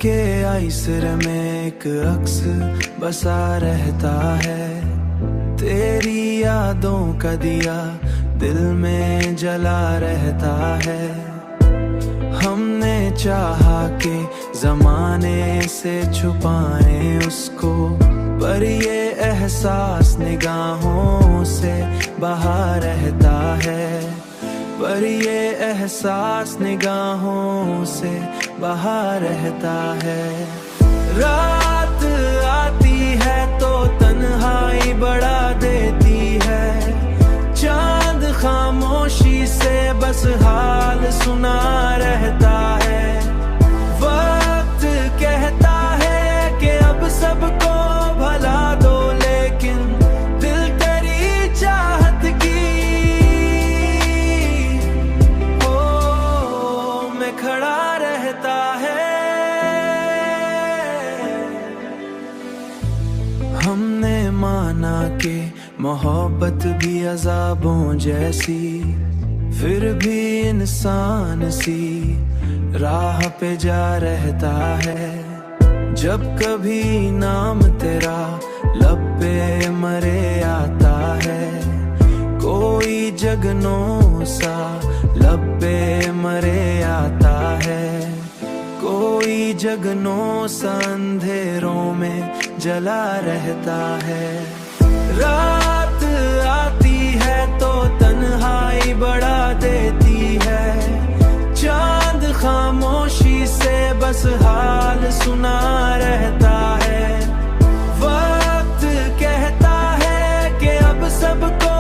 के आईसर में एक अक्स बसा रहता है। तेरी यादों का दिया दिल में जला रहता है। हमने चाहा कि जमाने से छुपाएं उसको, पर ये एहसास निगाहों से बहा रहता है। पर ये एहसास निगाहों से बहा रहता है। रात आती है तो तन्हाई बढ़ा देती है। चांद खामोशी से बस हाल सुना रहता है। वक्त कहता है कि अब सबको भला दो, लेकिन दिल तेरी चाहत की में खड़ा रहता है। हमने माना कि मोहब्बत भी अज़ाबों जैसी, फिर भी इंसान सी राह पे जा रहता है। जब कभी नाम तेरा लब पे मरे आता है, कोई जगनों सा लब पे मरे आता है। कोई जगनों सा अंधेरों में जला रहता है। रात आती है तो तन्हाई बढ़ा देती है। चांद खामोशी से बस हाल सुना रहता है। वक्त कहता है कि अब सबको